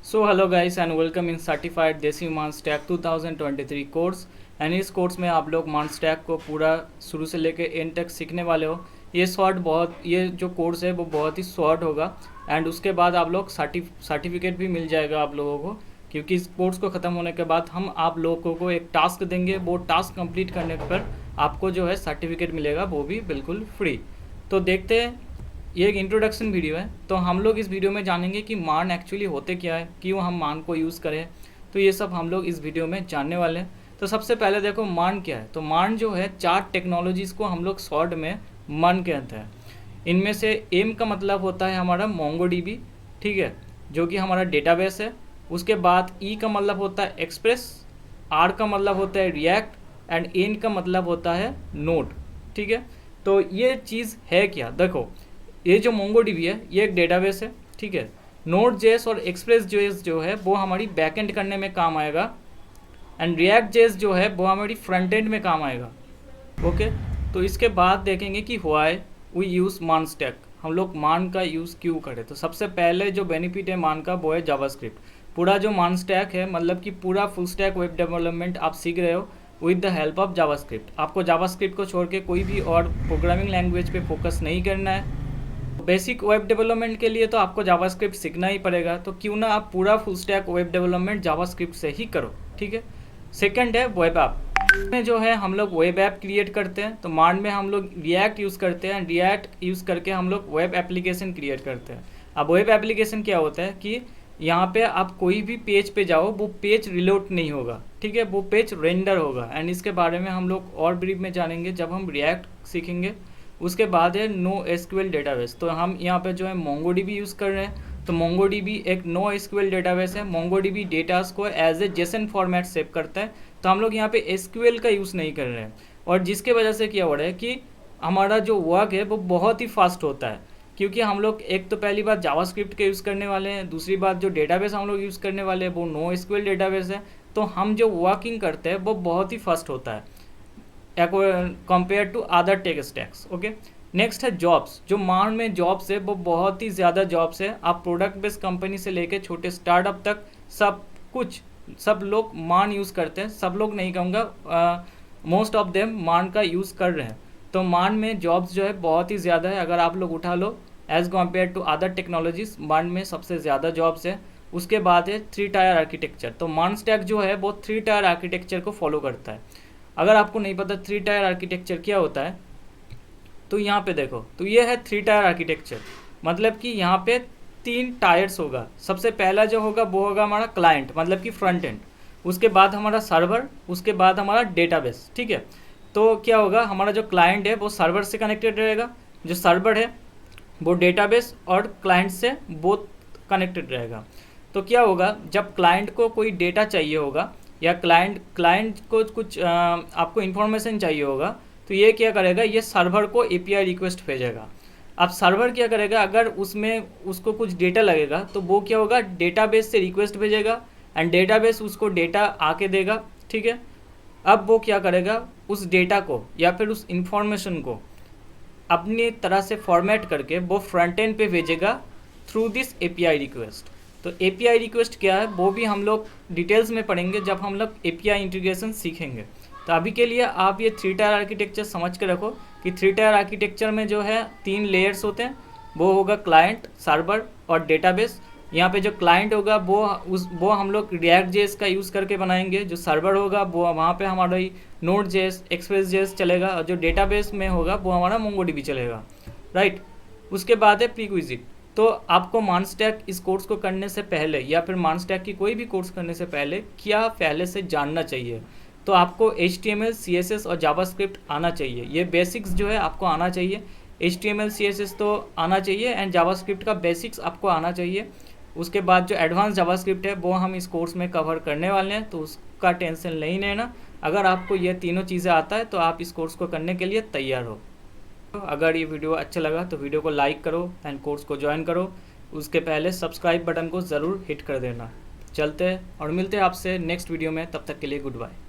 So hello guys and welcome in certified देसी मानस्टैक 2023 course. And इस course में आप लोग मानस्टैक को पूरा शुरू से लेकर एंड तक सीखने वाले हो। ये जो कोर्स है वो बहुत ही शॉर्ट होगा। एंड उसके बाद आप लोग सर्टिफिकेट भी मिल जाएगा आप लोगों को, क्योंकि इस कोर्स को ख़त्म होने के बाद हम आप लोगों को एक टास्क देंगे। वो टास्क कंप्लीट करने पर आपको जो है सर्टिफिकेट मिलेगा, वो भी बिल्कुल फ्री। तो देखते हैं, ये एक इंट्रोडक्शन वीडियो है। तो हम लोग इस वीडियो में जानेंगे कि मान एक्चुअली होते क्या है, क्यों हम मान को यूज़ करें। तो ये सब हम लोग इस वीडियो में जानने वाले हैं। तो सबसे पहले देखो मान क्या है। तो मान जो है 4 टेक्नोलॉजीज़ को हम लोग शॉर्ट में मान कहते हैं। इनमें से एम का मतलब होता है हमारा मोंगोडीबी, ठीक है, जो कि हमारा डेटाबेस है। उसके बाद ई का मतलब होता है एक्सप्रेस, आर का मतलब होता है रिएक्ट एंड एन का मतलब होता है नोड, ठीक है। तो ये चीज़ है क्या, देखो ये जो मोंगोडीबी है ये एक डेटाबेस है, ठीक है। नोड जेएस और एक्सप्रेस जेएस जो है वो हमारी बैकएंड करने में काम आएगा, एंड रिएक्ट जेएस जो है वो हमारी फ्रंट एंड में काम आएगा। ओके, तो इसके बाद देखेंगे कि व्हाई वी यूज़ मान स्टैक, हम लोग मान का यूज़ क्यों करें। तो सबसे पहले जो बेनिफिट है मान का वो है जावास्क्रिप्ट। पूरा जो मान स्टैक है मतलब कि पूरा फुल स्टैक वेब डेवलपमेंट आप सीख रहे हो with the help of JavaScript. आपको जावास्क्रिप्ट को छोड़ के कोई भी और प्रोग्रामिंग लैंग्वेज पे फोकस नहीं करना है। बेसिक वेब डेवलपमेंट के लिए तो आपको जावास्क्रिप्ट सीखना ही पड़ेगा, तो क्यों ना आप पूरा full stack web development JavaScript से ही करो, ठीक है। सेकंड है वेब ऐप में जो है हम लोग वेब ऐप क्रिएट करते हैं। तो मान में हम लोग रिएक्ट यूज़ करते हैं, रिएक्ट यूज़ करके हम लोग वेब एप्लीकेशन क्रिएट करते हैं। अब वेब एप्लीकेशन क्या होता है कि यहाँ पे आप कोई भी पेज पे जाओ वो पेज रिलोड नहीं होगा, ठीक है, वो पेज रेंडर होगा। एंड इसके बारे में हम लोग और ब्रीफ में जानेंगे जब हम रिएक्ट सीखेंगे। उसके बाद है नो एसक्यूएल डेटाबेस। तो हम यहाँ पे जो है मोंगोडीबी यूज़ कर रहे हैं। तो मोंगोडीबी एक नो एसक्यूएल डेटाबेस है। मोंगोडीबी डेटास को as a JSON format save करता है। तो हम लोग यहाँ पे एसक्यूएल का यूज़ नहीं कर रहे हैं, और जिसके वजह से क्या हो रहा है कि हमारा जो वर्क है वो बहुत ही फास्ट होता है, क्योंकि हम लोग एक तो पहली बात जावास्क्रिप्ट के यूज़ करने वाले हैं, दूसरी बात जो डेटाबेस हम लोग यूज़ करने वाले हैं वो नो एसक्यूएल डेटाबेस है। तो हम जो वर्किंग करते हैं वो बहुत ही फास्ट होता है compare to other tech stacks. Okay, next है जॉब्स। जो मान में जॉब्स है वो बहुत ही ज़्यादा जॉब्स है। आप प्रोडक्ट बेस्ड कंपनी से लेके छोटे स्टार्टअप तक सब लोग मान यूज़ करते हैं। सब लोग नहीं कहूँगा, मोस्ट ऑफ देम मान का यूज़ कर रहे हैं। तो मान में जॉब्स जो है बहुत ही ज़्यादा है। अगर आप लोग उठा लो as compare to other technologies, मान में सबसे ज़्यादा जॉब्स है। उसके बाद है 3 टायर आर्किटेक्चर। तो मान स्टैक जो है वो 3 टायर आर्किटेक्चर को फॉलो करता है। अगर आपको नहीं पता 3 टायर आर्किटेक्चर क्या होता है, तो यहाँ पे देखो, तो ये है 3 टायर आर्किटेक्चर। मतलब कि यहाँ पे 3 टायर्स होगा। सबसे पहला जो होगा वो होगा हमारा क्लाइंट, मतलब कि फ्रंट एंड। उसके बाद हमारा सर्वर, उसके बाद हमारा डेटाबेस, ठीक है। तो क्या होगा, हमारा जो क्लाइंट है वो सर्वर से कनेक्टेड रहेगा, जो सर्वर है वो डेटाबेस और क्लाइंट से बोथ कनेक्टेड रहेगा। तो क्या होगा, जब क्लाइंट को कोई डेटा चाहिए होगा या क्लाइंट को कुछ आपको इन्फॉर्मेशन चाहिए होगा, तो ये क्या करेगा, ये सर्वर को एपीआई रिक्वेस्ट भेजेगा। अब सर्वर क्या करेगा, अगर उसमें उसको कुछ डेटा लगेगा तो वो क्या होगा, डेटाबेस से रिक्वेस्ट भेजेगा एंड डेटाबेस उसको डेटा आके देगा, ठीक है। अब वो क्या करेगा, उस डेटा को या फिर उस इंफॉर्मेशन को अपनी तरह से फॉर्मेट करके वो फ्रंट एंड पे भेजेगा थ्रू दिस एपीआई रिक्वेस्ट। तो एपीआई रिक्वेस्ट क्या है वो भी हम लोग डिटेल्स में पढ़ेंगे जब हम लोग एपीआई इंटीग्रेशन सीखेंगे। तो अभी के लिए आप ये 3 टायर आर्किटेक्चर समझ के रखो कि 3 टायर आर्किटेक्चर में जो है 3 लेयर्स होते हैं। वो होगा क्लाइंट, सर्वर और डेटाबेस। यहाँ पे जो क्लाइंट होगा वो हम लोग रिएक्ट जेएस का यूज़ करके बनाएंगे। जो सर्वर होगा वो वहाँ पे हमारा नोड जेएस, एक्सप्रेस जेएस चलेगा, और जो डेटाबेस में होगा वो हमारा मोंगोडीबी चलेगा, राइट। उसके बाद है प्रीक्विजिट। तो आपको मान स्टैक इस कोर्स को करने से पहले या फिर मान स्टैक की कोई भी कोर्स करने से पहले क्या पहले से जानना चाहिए। तो आपको HTML, CSS और जावास्क्रिप्ट आना चाहिए। ये बेसिक्स जो है आपको आना चाहिए। HTML, CSS तो आना चाहिए एंड जावास्क्रिप्ट का बेसिक्स आपको आना चाहिए। उसके बाद जो एडवांस जावास्क्रिप्ट है वो हम इस कोर्स में कवर करने वाले हैं, तो उसका टेंशन नहीं लेना। अगर आपको ये तीनों चीज़ें आता है तो आप इस कोर्स को करने के लिए तैयार हो। अगर ये वीडियो अच्छा लगा तो वीडियो को लाइक करो एंड कोर्स को ज्वाइन करो। उसके पहले सब्सक्राइब बटन को ज़रूर हिट कर देना। चलते हैं और मिलते हैं आपसे नेक्स्ट वीडियो में, तब तक के लिए गुड बाय।